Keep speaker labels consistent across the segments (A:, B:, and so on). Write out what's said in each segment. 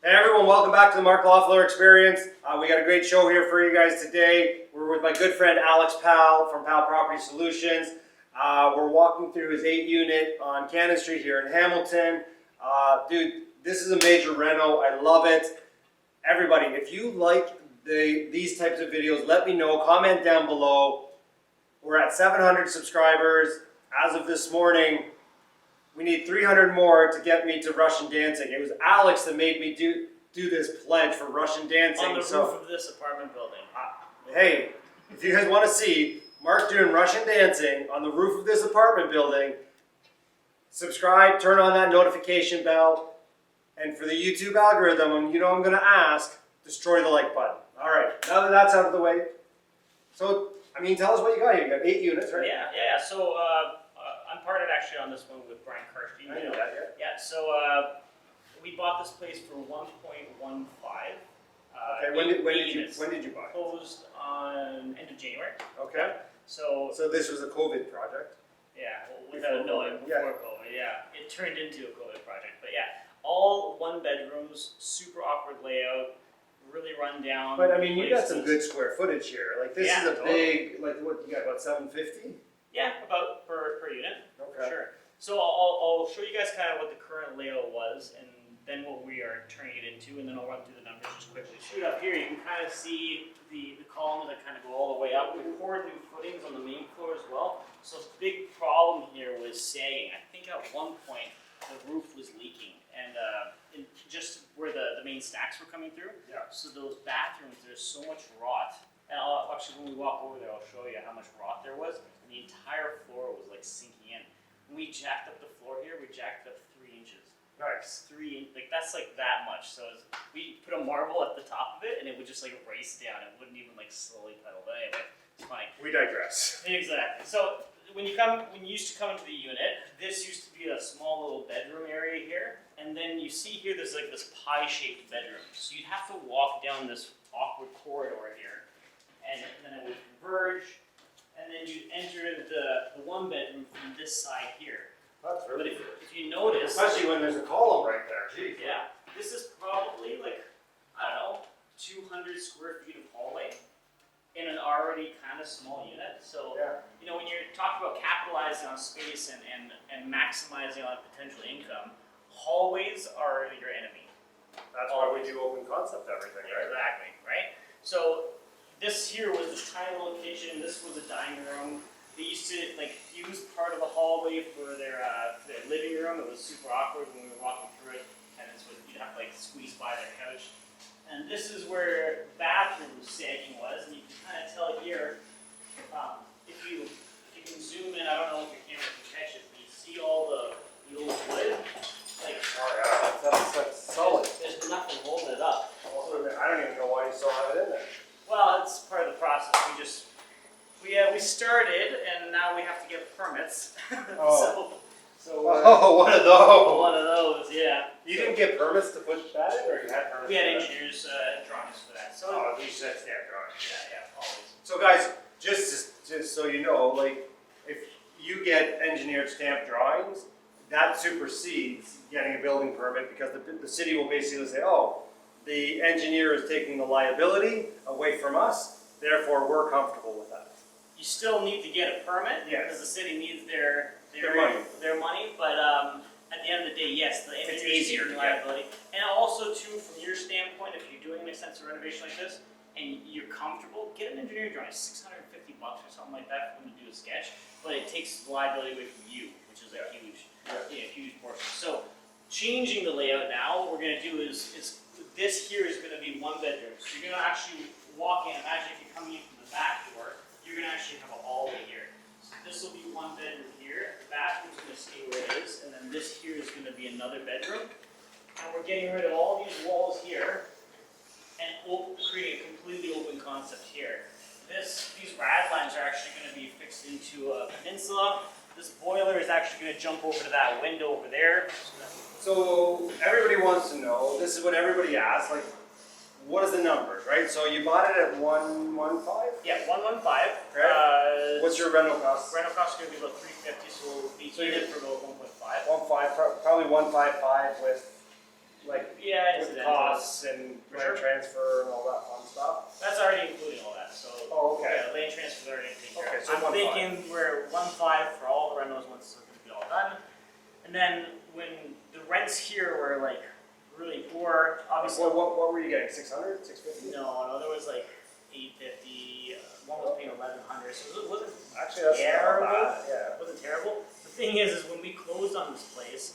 A: Hey everyone, welcome back to the Mark Loeffler Experience. We got a great show here for you guys today. We're with my good friend Alex Powell from Powell Property Solutions. We're walking through his 8-unit on Cannon Street here in Hamilton. Dude, this is a major reno. I love it. Everybody, if you like these types of videos, let me know. Comment down below. We're at 700 subscribers as of this morning. We need 300 more to get me to Russian dancing. It was Alex that made me do this pledge for Russian dancing.
B: On the roof of this apartment building.
A: Hey, if you guys want to see Mark doing Russian dancing on the roof of this apartment building, subscribe, turn on that notification bell, and for the YouTube algorithm, you know I'm going to ask, destroy the like button. All right, now that that's out of the way, so, I mean, tell us what you got here. You got 8 units, right?
B: Yeah. So, I'm partnered actually on this one with Karschti.
A: I know that,
B: yeah. So, we bought this place for 1.15.
A: Okay, when did you buy?
B: Closed on end of January.
A: Okay.
B: So
A: this was a COVID project?
B: Yeah, without knowing before
A: Yeah.
B: COVID, yeah. It turned into a COVID project, but yeah. All 1 bedrooms, super awkward layout, really run down.
A: But I mean, you got some good square footage here. Like this is a
B: totally.
A: big, like what, you got about 750?
B: Yeah, about per unit.
A: Okay.
B: Sure. So I'll show you guys kind of what the current layout was, and then what we are turning it into, and then I'll run through the numbers just quickly. Shoot up here, you can kind of see the columns that kind of go all the way up. We poured new footings on the main floor as well. So the big problem here was sagging. I think at one point the roof was leaking, and just where the main stacks were coming through.
A: Yeah.
B: So those bathrooms, there's so much rot. And actually, when we walk over there, I'll show you how much rot there was. And the entire floor was like sinking in. When we jacked up the floor here, we jacked it up 3 inches.
A: Nice.
B: That's like that much. So we put a marble at the top of it, and it would just like race down. It wouldn't even like slowly pedal. But anyway, it's fine.
A: We digress.
B: Exactly. So when you used to come into the unit, this used to be a small little bedroom area here, and then you see here there's like this pie-shaped bedroom. So you'd have to walk down this awkward corridor here, and then it would converge, and then you'd enter the 1 bedroom from this side here.
A: That's really
B: But
A: good.
B: if you notice,
A: Especially when there's a column right there. Geez.
B: yeah, this is probably like, I don't know, 200 square feet of hallway in an already kind of small unit. So,
A: Yeah.
B: you know, when you're talking about capitalizing on space and maximizing on potential income, hallways are your enemy.
A: That's why we do open concept everything, right?
B: Exactly, right? So this here was the tiny location. This was a dining room. They used to like use part of the hallway for their living room. It was super awkward when we were walking through it. Tenants would you'd have to like squeeze by their couch. And this is where the bathroom sagging was, and you can kind of tell here. If you can zoom in, I don't know if your camera can catch it, but you see all the old wood. Like,
A: Oh yeah, that's solid.
B: there's nothing holding it up.
A: I don't even know why you still have it in there.
B: Well, it's part of the process. We started, and now we have to get permits.
A: Oh.
B: so
A: One of those.
B: one of those, yeah.
A: You didn't get permits to put that in, or you had permits?
B: We had
A: for that?
B: engineers drawings for that. So
A: Oh, you said stamp drawings.
B: yeah, always.
A: So guys, just so you know, like, if you get engineered stamp drawings, that supersedes getting a building permit because the city will basically say, oh, the engineer is taking the liability away from us, therefore we're comfortable with that.
B: You still need to get a permit
A: Yes.
B: because the city needs their money. But at the end of the day, yes, the
A: It's
B: engineer is
A: easier
B: taking
A: to get.
B: liability. And also too, from your standpoint, if you're doing an extensive renovation like this and you're comfortable, get an engineering drawing. $650 or something like that for them to do a sketch. But it takes the liability away from you, which is a huge portion. So changing the layout now, what we're going to do is this here is going to be 1 bedroom. So you're going to actually walk in. Imagine if you're coming in from the back door, you're going to actually have a hallway here. So this will be 1 bedroom here. The bathroom's going to stay where it is, and then this here is going to be another bedroom. And we're getting rid of all these walls here and create a completely open concept here. These rad lines are actually going to be fixed into a peninsula. This boiler is actually going to jump over to that window over there.
A: So everybody wants to know, this is what everybody asks, like, what is the numbers, right? So you bought it at 115?
B: Yeah, 115.
A: Right. What's your rental cost?
B: Rental cost is going to be about $350, so we'll be in for about 1.5.
A: 1.5, probably 155 with like
B: Yeah,
A: with
B: it's
A: cost house and
B: For
A: land
B: sure.
A: transfer and all that fun stuff?
B: That's already including all that, so.
A: Oh, okay.
B: Yeah, land transfer's already taken care
A: Okay,
B: of.
A: so
B: I'm
A: 1.5.
B: thinking we're 1.5 for all the rentals once it's gonna be all done. And then when the rents here were like really poor, obviously.
A: What were you getting, 600, 650?
B: No, there was like 850, one was paying 1100, so it wasn't
A: Actually, that's
B: terrible.
A: not bad, yeah.
B: It wasn't terrible. The thing is when we closed on this place,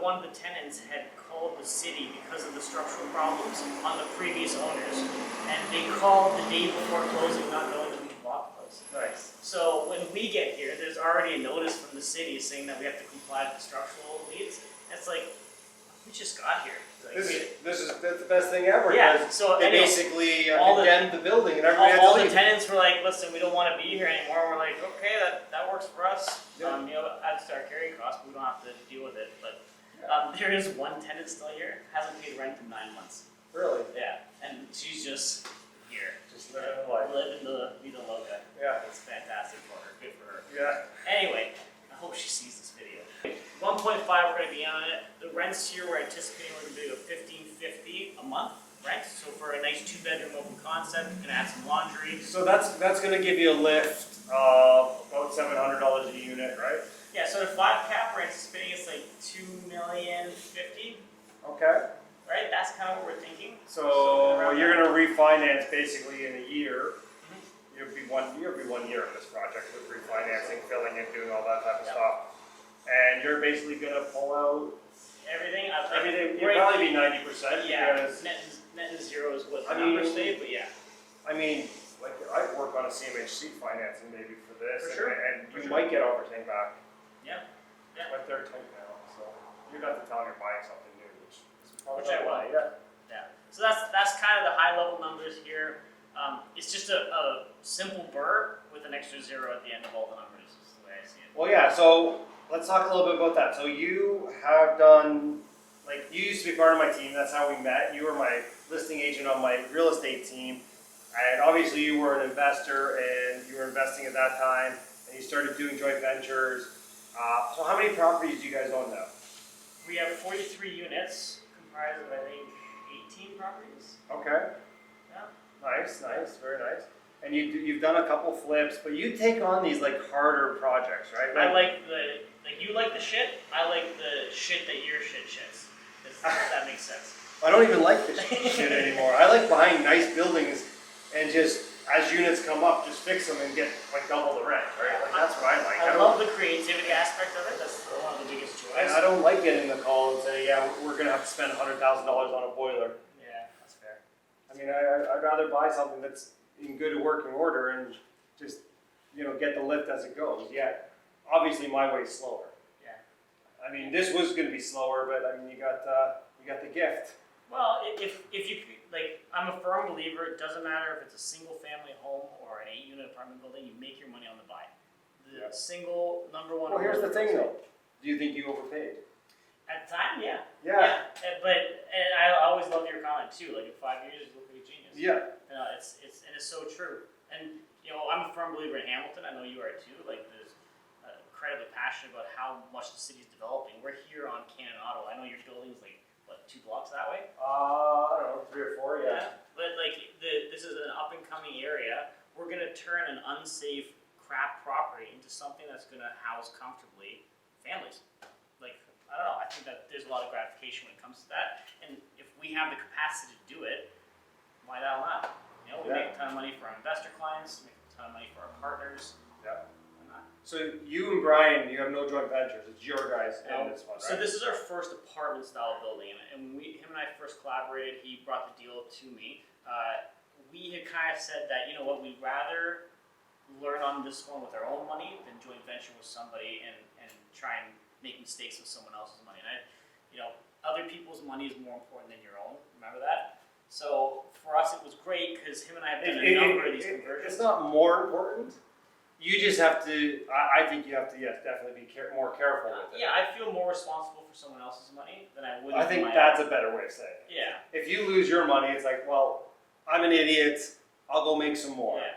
B: one of the tenants had called the city because of the structural problems on the previous owners, and they called the day before closing, not knowing that we bought the place.
A: Nice.
B: So when we get here, there's already a notice from the city saying that we have to comply with the structural needs. And it's like, we just got here. Like,
A: That's the best thing ever.
B: Yeah,
A: because
B: so
A: they
B: anyway,
A: basically
B: all the-
A: condemned the building and everybody had
B: all
A: to
B: the
A: leave.
B: tenants were like, listen, we don't want to be here anymore. We're like, okay, that works for us.
A: Yeah.
B: Adds to our carrying costs, but we don't have to deal with it. But there is one tenant still here, hasn't paid rent in 9 months.
A: Really?
B: Yeah, and she's just here.
A: Just living the life.
B: Living the Vida Loca.
A: Yeah.
B: It's fantastic for her. Good for her.
A: Yeah.
B: Anyway, I hope she sees this video. 1.5, we're going to be on it. The rents here, we're anticipating we're going to do a $1,550 a month rent. So for a nice 2-bedroom open concept, we're going to add some laundry.
A: So that's going to give you a lift of about $700 a unit, right?
B: Yeah, so the 5 cap, we're anticipating it's like $2,050,000,
A: Okay.
B: right? That's kind of what we're thinking.
A: So
B: around
A: you're
B: that.
A: going to refinance basically in a year.
B: Mhm.
A: It'll be 1 year in this project with refinancing, filling in, doing all that type of
B: Yep.
A: stuff. And you're basically going to pull out
B: Everything.
A: everything. You'll
B: right-
A: probably be 90%
B: Yeah,
A: because
B: net and zero is what the
A: I mean-
B: numbers say, but yeah.
A: I mean, like I'd work on a CMHC financing maybe for this,
B: For sure.
A: and
B: For
A: you
B: sure.
A: might get everything back.
B: Yeah. Yeah.
A: But they're tight now, so you'd have to tell them you're buying something new, which is probably
B: Which I
A: not
B: will.
A: why, yeah.
B: Yeah, so that's kind of the high level numbers here. It's just a simple BRRRR with an extra zero at the end of all the numbers, is the way I see it.
A: Well, yeah. So let's talk a little bit about that. So you have done, like, you used to be part of my team. That's how we met. You were my listing agent on my real estate team, and obviously you were an investor, and you were investing at that time, and you started doing joint ventures. So how many properties do you guys own now?
B: We have 43 units, comprised of, I think, 18 properties.
A: Okay.
B: Yeah.
A: Nice, very nice. And you've done a couple flips, but you take on these like harder projects, right?
B: I like you like the shit, I like the shit that your shit shits. If that makes sense.
A: I don't even like this shit anymore. I like buying nice buildings and just, as units come up, just fix them and get like double the rent, right? Like that's what I like.
B: I love the creativity aspect of it. That's one of the biggest joys.
A: And I don't like getting the call and say, yeah, we're gonna have to spend $100,000 on a boiler.
B: Yeah, that's fair.
A: I mean, I'd rather buy something that's in good working order and just, get the lift as it goes. Yeah, obviously my way's slower.
B: Yeah.
A: I mean, this was gonna be slower, but I mean, you got the gift.
B: Well, if you like, I'm a firm believer. It doesn't matter if it's a single family home or an 8-unit apartment building. You make your money on the buy. The
A: Yeah.
B: single number one.
A: Well, here's the
B: order
A: thing
B: is-
A: though. Do you think you overpaid?
B: At the time, yeah.
A: Yeah.
B: But I always love your comment too. Like in 5 years, you look like a genius.
A: Yeah.
B: It's so true. And I'm a firm believer in Hamilton. I know you are too. Like there's incredibly passionate about how much the city's developing. We're here on Cannon Auto. I know your building's like what, 2 blocks that way.
A: I don't know, 3 or 4, yeah.
B: But like this is an up and coming area. We're gonna turn an unsafe crap property into something that's gonna house comfortably families. Like I don't know. I think that there's a lot of gratification when it comes to that. And if we have the capacity to do it, why the hell not? We make a ton of money for our investor clients, make a ton of money for our partners.
A: Yeah.
B: Why not?
A: So you and Brian, you have no joint ventures. It's your guys in this one, right?
B: So this is our first apartment style building, and him and I first collaborated. He brought the deal to me. We had kind of said that we'd rather learn on this one with our own money than joint venture with somebody and try and make mistakes with someone else's money. And other people's money is more important than your own. Remember that? So for us, it was great because him and I have done a number of these conversions.
A: It's not more important. You just have to. I think you have to, yes, definitely be more careful with it.
B: Yeah, I feel more responsible for someone else's money than I would.
A: I think that's a better way of saying it.
B: Yeah.
A: If you lose your money, it's like, well, I'm an idiot. I'll go make some more.
B: Yeah.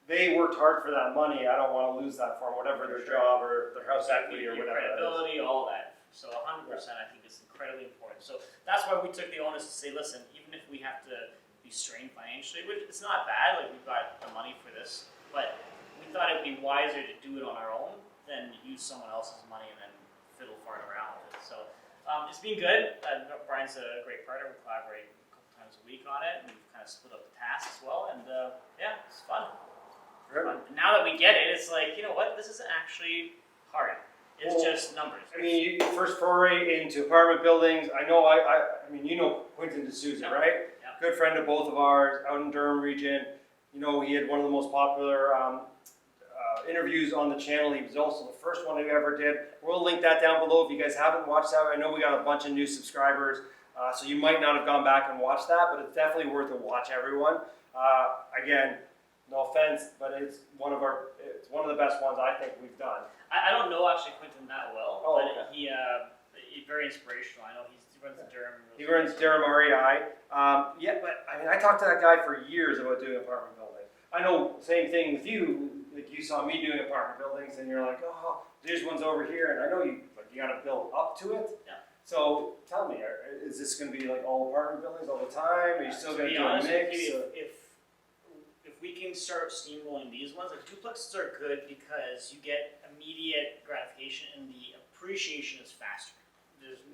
A: They worked hard for that money. I don't want to lose that for them, whatever their job or their house equity or
B: Your
A: whatever that is.
B: credibility, all of that. So 100%, I think it's incredibly important. So that's why we took the onus to say, listen, even if we have to be strained financially, which it's not bad, like we've got the money for this, but we thought it'd be wiser to do it on our own than use someone else's money and then fiddle fart around with it. So it's been good. Brian's a great partner. We collaborate a couple times a week on it, and we've kind of split up the tasks as well. And yeah, it's fun. Fun. Now that we get it, it's like, you know what? This isn't actually hard. It's just numbers.
A: I mean, first foray into apartment buildings. I know. I mean, you know Quentin D'Souza, right?
B: Yeah.
A: Good friend of both of ours, out in Durham region. You know, he had one of the most popular interviews on the channel. He was also the first one we ever did. We'll link that down below if you guys haven't watched that. I know we got a bunch of new subscribers, so you might not have gone back and watched that, but it's definitely worth a watch, everyone. Again, no offense, but it's one of the best ones I think we've done.
B: I don't know actually Quentin that well, but
A: okay.
B: he's very inspirational. I know he runs the Durham.
A: He runs Durham REI. Yeah, but I mean, I talked to that guy for years about doing apartment building. I know, same thing with you. Like you saw me doing apartment buildings, and you're like, oh, there's one's over here, and I know you got to build up to it.
B: Yeah.
A: So tell me, is this going to be like all apartment buildings all the time? Are you still going to do a mix?
B: If we can start steamrolling these ones, like duplexes are good because you get immediate gratification and the appreciation is faster.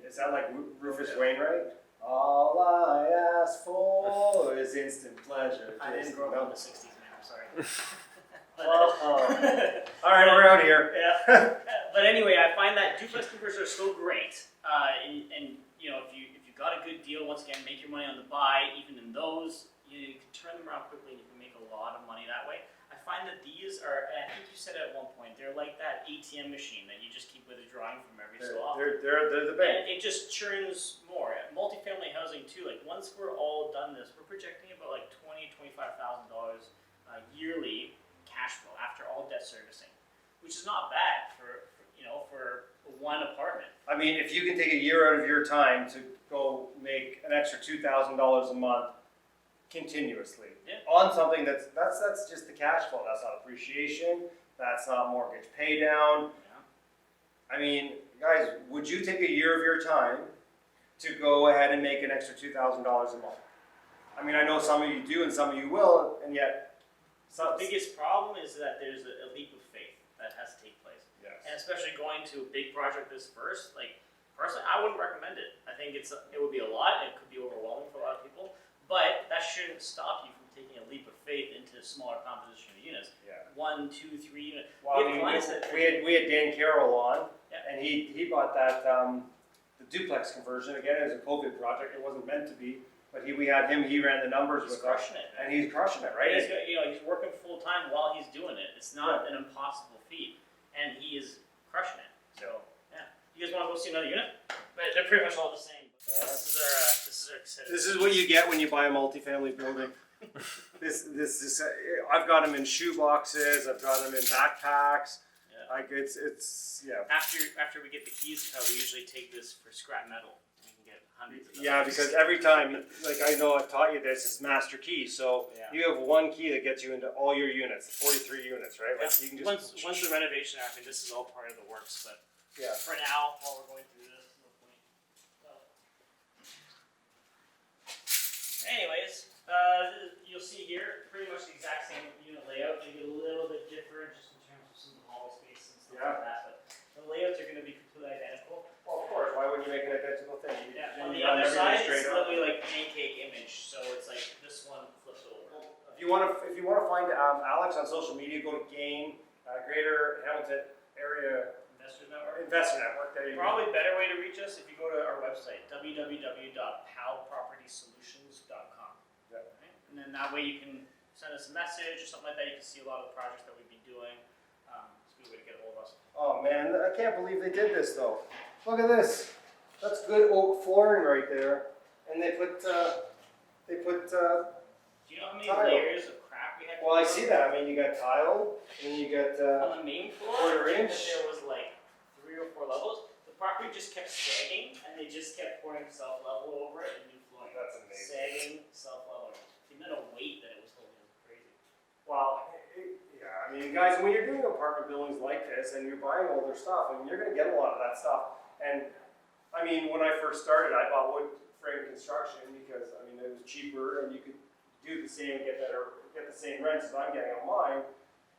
A: Is that like Rufus Wainwright? All I ask for is instant pleasure.
B: I didn't grow up in the 60s, man. I'm sorry.
A: All right, we're out here.
B: Yeah. But anyway, I find that duplex conversions are so great, and you know, if you got a good deal, once again, make your money on the buy. Even in those, you can turn them around quickly, and you can make a lot of money that way. I find that these are, and I think you said at one point, they're like that ATM machine that you just keep withdrawing from every so often.
A: They're the bank.
B: And it just churns more. Multifamily housing too. Like once we're all done this, we're projecting about like $25,000 yearly cash flow after all debt servicing, which is not bad for one apartment.
A: I mean, if you can take a year out of your time to go make an extra $2,000 a month continuously on something that's just the cash flow. That's not appreciation. That's not mortgage pay down. Yeah. I mean, guys, would you take a year of your time to go ahead and make an extra $2,000 a month? I mean, I know some of you do and some of you will, and yet.
B: The biggest problem is that there's a leap of faith that has to take place.
A: Yes.
B: And especially going to a big project this first, like personally, I wouldn't recommend it. I think it would be a lot. It could be overwhelming for a lot of people, but that shouldn't stop you from taking a leap of faith into smaller composition of units. Yeah. 1, 2, 3 units.
A: Well, we had Dan Carroll on, and he bought that the duplex conversion. Again, it was a COVID project. It wasn't meant to be. But he ran the numbers with us, and he's crushing it, right?
B: He's working full time while he's doing it. It's not an impossible feat, and he is crushing it. So yeah, you guys want to go see another unit? But they're pretty much all the same.
A: This is what you get when you buy a multifamily building. this I've got them in shoe boxes. I've got them in backpacks. Yeah. Like it's yeah.
B: After we get the keys cut, we usually take this for scrap metal.
A: Yeah, because every time, like I know I've taught you this, is master key. So you have one key that gets you into all your units, 43 units, right?
B: Yeah.
A: Like you can just
B: once the renovation happens, this is all part of the works. But
A: yeah,
B: for now, while we're going through this, no point. Anyways, you'll see here pretty much the exact same unit layout. Maybe a little bit different just in terms of some of the hallway space and stuff like that. But the layouts are going to be completely identical.
A: Well, of course. Why wouldn't you make an identical thing?
B: On the other side, it's literally like pancake image, so it's like this one flips over.
A: Well, if you want to find Alex on social media, go to GAIN, Greater Hamilton Area Investor Network. There you go.
B: Probably a better way to reach us if you go to our website, www.palpropertysolutions.com. Yeah. Right? And then that way you can send us a message or something like that. You can see a lot of the projects that we've been doing. It's a good way to get a hold of us.
A: Oh man, I can't believe they did this though. Look at this. That's good oak flooring right there. And they put. Do
B: you know how many
A: tile.
B: layers of crap we had?
A: Well, I see that. I mean, you got tile, and you got.
B: On the main floor, there was like 3 or 4 levels. The property just kept sagging, and they just kept pouring self-level over it and new flooring.
A: That's amazing.
B: Sagging, self-level. The amount of weight that it was holding was crazy.
A: Wow. Yeah, I mean, guys, when you're doing apartment buildings like this, and you're buying older stuff, I mean, you're going to get a lot of that stuff. And I mean, when I first started, I bought wood frame construction because, I mean, it was cheaper and you could do the same and get the same rents as I'm getting on mine.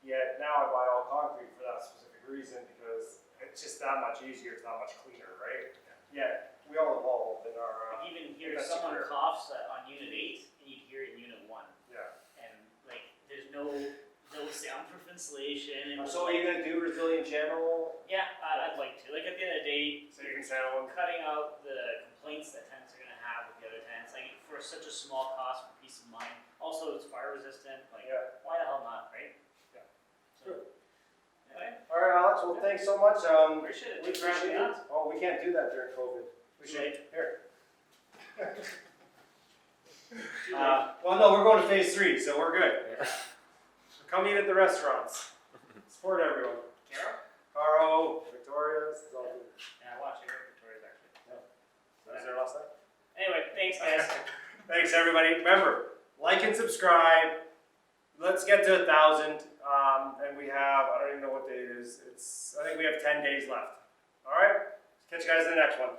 A: Yet now I buy all concrete for that specific reason because it's just that much easier, it's that much cleaner, right? Yeah, we all evolved in our,
B: Like even here,
A: that's
B: someone
A: secure.
B: coughs on unit 8, and you'd hear it in unit 1.
A: yeah.
B: And like, there's no soundproof insulation. And
A: So are you gonna do resilient channel
B: yeah, I'd like to. Like at the end of the day,
A: so you can sound?
B: cutting out the complaints that tenants are gonna have with the other tenants, like for such a small cost for peace of mind. Also, it's fire resistant. Like,
A: Yeah.
B: why the hell not, right?
A: Yeah.
B: So, anyway,
A: All right, Alex, well, thanks so much.
B: appreciate it.
A: We
B: Thanks for having me
A: appreciate
B: on.
A: it. Oh, we can't do that during COVID. We
B: Too
A: should,
B: late.
A: here.
B: Too late.
A: Well, no, we're going to phase 3, so we're good. Come eat at the restaurants. Support everyone.
B: Carol?
A: Caro, Victoria's, it's all good.
B: Yeah, watch it. Victoria's actually.
A: Was there last night?
B: Anyway, thanks guys.
A: Thanks, everybody. Remember, like and subscribe. Let's get to 1,000. And we have, I don't even know what day it is. I think we have 10 days left. All right? Catch you guys in the next one.